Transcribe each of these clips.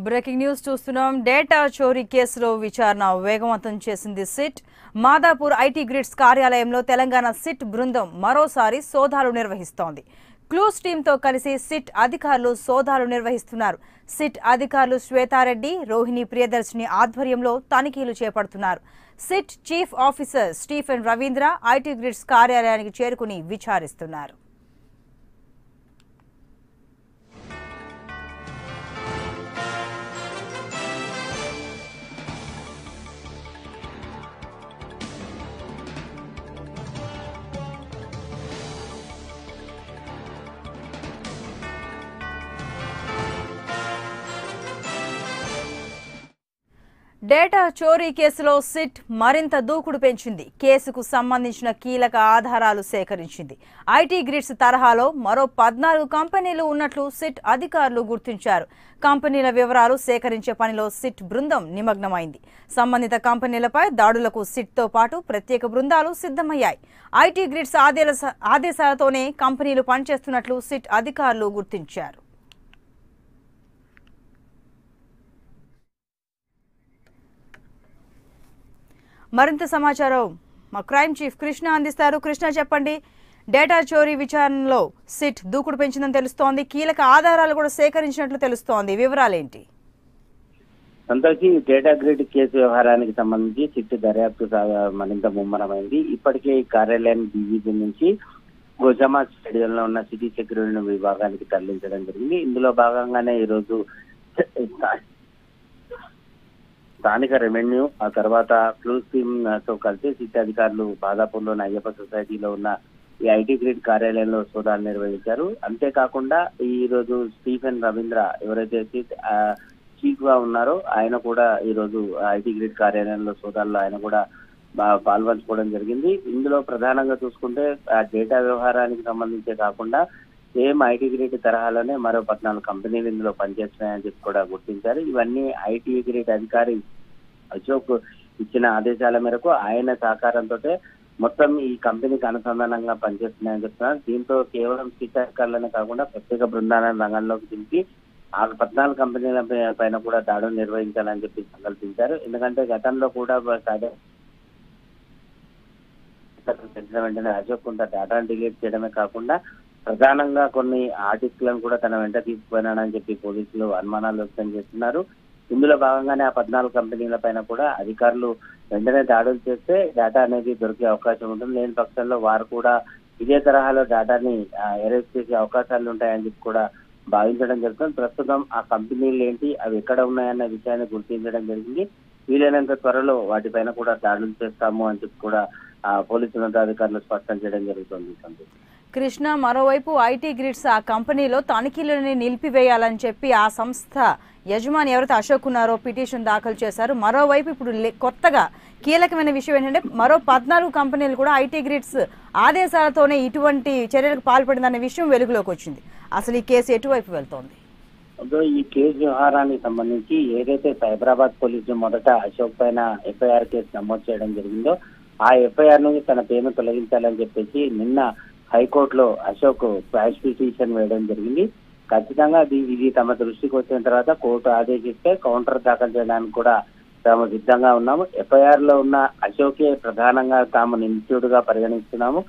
Breaking news చూస్తున్నాం. Data చోరీ కేసులో విచారణ వేగవంతం చేసింది సిట్. మాదాపూర్ ఐటీ గ్రిడ్స్ కార్యాలయంలో తెలంగాణ సిట్ బృందం మరోసారి సోదాలు నిర్వహిస్తోంది. క్లూస్ టీంతో కలిసి సిట్ అధికారులు సోదాలు నిర్వహిస్తున్నారు. సిట్ అధికారులు శ్వేతారెడ్డి, రోహిణి ప్రియదర్శిని ఆధ్వర్యంలో తనిఖీలు చేపడుతున్నారు. SIT chief officer Stephen Ravindra IT grids కార్యాలయానికి చేరుకుని విచారిస్తున్నారు. డేటా చోరీ కేసులో సిట్ మరింత దూకుడు పెంచింది. కేసుకు సంబంధించిన కీలక ఆధారాలు సేకరించింది. ఐటీ గ్రిడ్స్ తరహాలో మరో 14 కంపెనీలు ఉన్నట్లు సిట్ అధికారులు గుర్తించారు. కంపెనీల వివరాలు సేకరించే పనిలో సిట్ బృందం నిమగ్నమైంది. సంబంధిత కంపెనీలపై దాడులకు సిట్తో పాటు ప్రత్యేక బృందాలు సిద్ధమయ్యాయి. ఐటీ గ్రిడ్స్ ఆదేశాలతోనే కంపెనీలు పనిచేస్తున్నట్లు సిట్ అధికారులు గుర్తించారు. మరింత సమాచారం మా క్రైమ్ చీఫ్ కృష్ణ అందిస్తారు. కృష్ణ, చెప్పండి. డేటా చోరీ విచారణలో సిట్ దూకుడు పెంచిందని తెలుస్తోంది. కీలక ఆధారాలు కూడా సేకరించినట్లు తెలుస్తోంది. వివరాలేంటి? సంతోషి, డేటా గ్రిడ్ కేసు వ్యవహారానికి సంబంధించి సిట్ దర్యాప్తు మరింత ముమ్మరమైంది. ఇప్పటికే ఈ కార్యాలయాన్ని డీజీపీ నుంచి గోజామా స్టేడియంలో ఉన్న సిటీ సెక్యూరిటీ విభాగానికి తరలించడం జరిగింది. ఇందులో భాగంగానే ఈరోజు స్థానిక రెవెన్యూ, ఆ తర్వాత క్లూస్ టీమ్ తో కలిసి సిట్ అధికారులు మాదాపూర్లోని అయ్యప్ప సొసైటీలో ఉన్న ఈ ఐటీ గ్రిడ్ కార్యాలయంలో సోదాలు నిర్వహించారు. అంతేకాకుండా ఈ రోజు స్టీఫెన్ రవీంద్ర ఎవరైతే సిట్ చీఫ్ గా ఉన్నారో ఆయన కూడా ఈ రోజు ఐటీ గ్రిడ్ కార్యాలయంలో సోదాల్లో ఆయన కూడా పాల్పంచుకోవడం జరిగింది. ఇందులో ప్రధానంగా చూసుకుంటే ఆ డేటా వ్యవహారానికి సంబంధించే కాకుండా సేమ్ ఐటీ గ్రిడ్ తరహాలోనే మరో 14 కంపెనీలు ఇందులో పనిచేస్తున్నాయని చెప్పి కూడా గుర్తించారు. ఇవన్నీ ఐటీ గ్రిడ్ అధికారి అశోక్ ఇచ్చిన ఆదేశాల మేరకు ఆయన సహకారంతో మొత్తం ఈ కంపెనీకి అనుసంధానంగా పనిచేస్తున్నాయని చెప్తున్నారు. దీంతో కేవలం సిట్ అధికారులనే కాకుండా ప్రత్యేక బృందాలను రంగంలోకి దింపి ఆ 14 కంపెనీల పైన కూడా దాడులు నిర్వహించాలని చెప్పి సంకల్పించారు. ఎందుకంటే గతంలో కూడా వెంటనే అశోక్ కొంత డేటాను డిలీట్ చేయడమే కాకుండా ప్రధానంగా కొన్ని ఆర్టిస్టులను కూడా తన వెంట తీసుకుపోయినాడని చెప్పి పోలీసులు అనుమానాలు వ్యక్తం చేస్తున్నారు. ఇందులో భాగంగానే ఆ 14 కంపెనీల పైన కూడా అధికారులు వెంటనే దాడులు చేస్తే డేటా అనేది దొరికే అవకాశం ఉంటుంది. లేని పక్షంలో వారు కూడా ఇదే తరహాలో డేటాని ఎరేజ్ చేసే అవకాశాలు ఉంటాయని చెప్పి కూడా భావించడం జరుగుతుంది. ప్రస్తుతం ఆ కంపెనీలు ఏంటి, అవి ఎక్కడ ఉన్నాయన్న విషయాన్ని గుర్తించడం జరిగింది. వీలైనంత త్వరలో వాటిపైన కూడా దాడులు చేస్తాము అని చెప్పి కూడా పోలీసు ఉన్నతాధికారులు స్పష్టం చేయడం జరుగుతుంది. కృష్ణ, మరోవైపు ఐటీ గ్రిడ్స్ ఆ కంపెనీలో తనిఖీలను నిలిపివేయాలని చెప్పి ఆ సంస్థ యజమాని ఎవరైతే అశోక్ ఉన్నారో పిటిషన్ దాఖలు చేశారు. మరోవైపు ఇప్పుడు కొత్తగా కీలకమైన విషయం ఏంటంటే మరో 14 కంపెనీలు కూడా ఐటీ గ్రిడ్స్ ఆదేశాలతోనే ఇటువంటి చర్యలకు పాల్పడిందనే విషయం వెలుగులోకి వచ్చింది. అసలు ఈ కేసు ఎటువైపు వెళ్తోంది? ఈ కేసు వ్యవహారానికి సంబంధించి ఏదైతే సైబరాబాద్ పోలీసులు మొదట అశోక్ పైన ఎఫ్ఐఆర్ కేసు నమోదు చేయడం జరిగిందో ఆ ఎఫ్ఐఆర్ నుంచి తన పేరును తొలగించాలని చెప్పేసి నిన్న హైకోర్టులో అశోక్ క్వాష్ పిటిషన్ వేయడం జరిగింది. ఖచ్చితంగా ఇది తమ దృష్టికి వచ్చిన తర్వాత కోర్టు ఆదేశిస్తే కౌంటర్ దాఖలు చేయడానికి కూడా తాము సిద్ధంగా ఉన్నాము. ఎఫ్ఐఆర్ లో ఉన్న అశోకే ప్రధానంగా తాము నిందితుడుగా పరిగణిస్తున్నాము.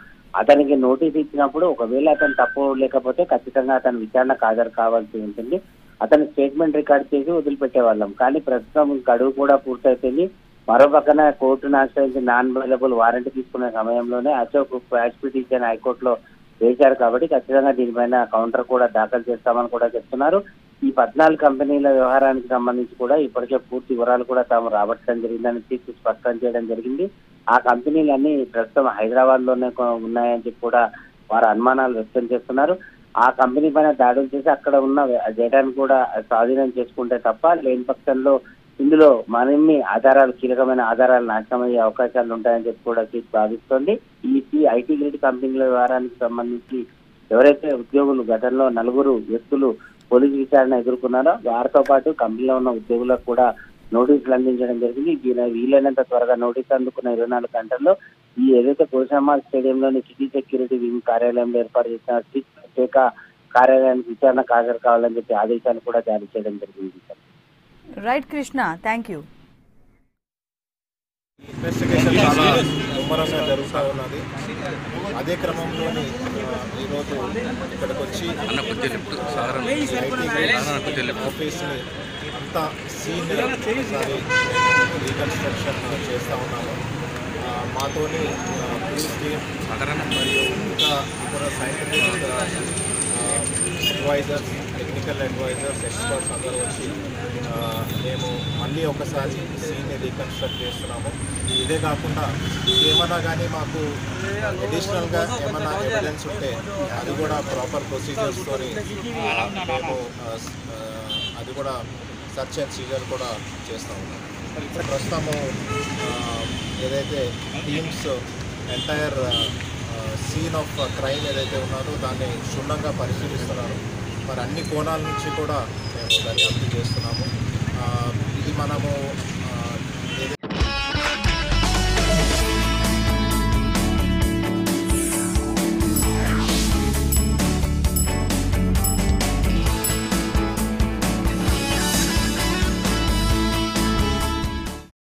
అతనికి నోటీస్ ఇచ్చినప్పుడు ఒకవేళ అతను తప్పు లేకపోతే ఖచ్చితంగా అతను విచారణకు హాజరు కావాల్సి ఉంటుంది. అతని స్టేట్మెంట్ రికార్డ్ చేసి వదిలిపెట్టే వాళ్ళం. కానీ ప్రస్తుతం గడువు కూడా పూర్తయిపోయింది. మరో పక్కన కోర్టును ఆశ్రయించి నాన్ అవైలబుల్ వారెంట్ తీసుకునే సమయంలోనే అశోక్ క్వాష్ పిటిషన్ హైకోర్టులో వేశారు. కాబట్టి ఖచ్చితంగా దీనిపైన కౌంటర్ కూడా దాఖలు చేస్తామని కూడా చెప్తున్నారు. ఈ 14 కంపెనీల వ్యవహారానికి సంబంధించి కూడా ఇప్పటికే పూర్తి వివరాలు కూడా తాము రాబట్టడం జరిగిందని తీర్చి స్పష్టం చేయడం జరిగింది. ఆ కంపెనీలన్నీ ప్రస్తుతం హైదరాబాద్ లోనే ఉన్నాయని చెప్పి కూడా వారు అనుమానాలు వ్యక్తం చేస్తున్నారు. ఆ కంపెనీ పైన దాడులు చేసి అక్కడ ఉన్న డేటాను కూడా స్వాధీనం చేసుకుంటే తప్ప లేని పక్షంలో ఇందులో మరిన్ని ఆధారాలు, కీలకమైన ఆధారాలు నాశనమయ్యే అవకాశాలు ఉంటాయని చెప్పి కూడా భావిస్తోంది. ఈ ఐటీ గ్రిడ్ కంపెనీల వ్యవహారానికి సంబంధించి ఎవరైతే ఉద్యోగులు గతంలో 4 వ్యక్తులు పోలీసు విచారణ ఎదుర్కొన్నారో వారితో పాటు కంపెనీలో ఉన్న ఉద్యోగులకు కూడా నోటీసులు అందించడం జరిగింది. వీలైనంత త్వరగా నోటీసు అందుకున్న 24 గంటల్లో ఈ ఏదైతే కోశామా స్టేడియంలోని సిటీ సెక్యూరిటీ వింగ్ కార్యాలయంలో ఏర్పాటు చేసిన ప్రత్యేక కార్యాలయానికి విచారణకు హాజరు కావాలని చెప్పి ఆదేశాలు కూడా జారీ చేయడం జరిగింది. Right Krishna, thank you. Investigation చాలా ముమ్మరంగా జరుగుతూ ఉన్నది. అదే క్రమంలోని ఈరోజు ఇక్కడికి వచ్చి ఆఫీస్ని అంతా సీన్ ఒకసారి రీకన్స్ట్రక్షన్ చేస్తూ ఉన్నాము. మాతోని పోలీస్ టీమ్ మరియు ఇంకా ఇతర scientific advisers, technical advisers, experts అందరూ వచ్చి మేము మళ్ళీ ఒకసారి సీన్ని రీకన్స్ట్రక్ట్ చేస్తున్నాము. ఇదే కాకుండా ఏమన్నా కానీ మాకు అడిషనల్గా ఏమన్నా ఎవిడెన్స్ ఉంటే అది కూడా ప్రాపర్ ప్రొసీజర్స్తో మేము అది కూడా సర్చ్ అండ్ సీజర్ కూడా చేస్తూ ఉన్నాం. ప్రస్తుతము ఏదైతే teams entire scene of crime ఏదైతే ఉన్నదో దాన్ని క్షుణ్ణంగా పరిశీలిస్తున్నారు. మరి అన్ని కోణాల నుంచి కూడా మేము దర్యాప్తు చేస్తున్నాము. ఇది మనము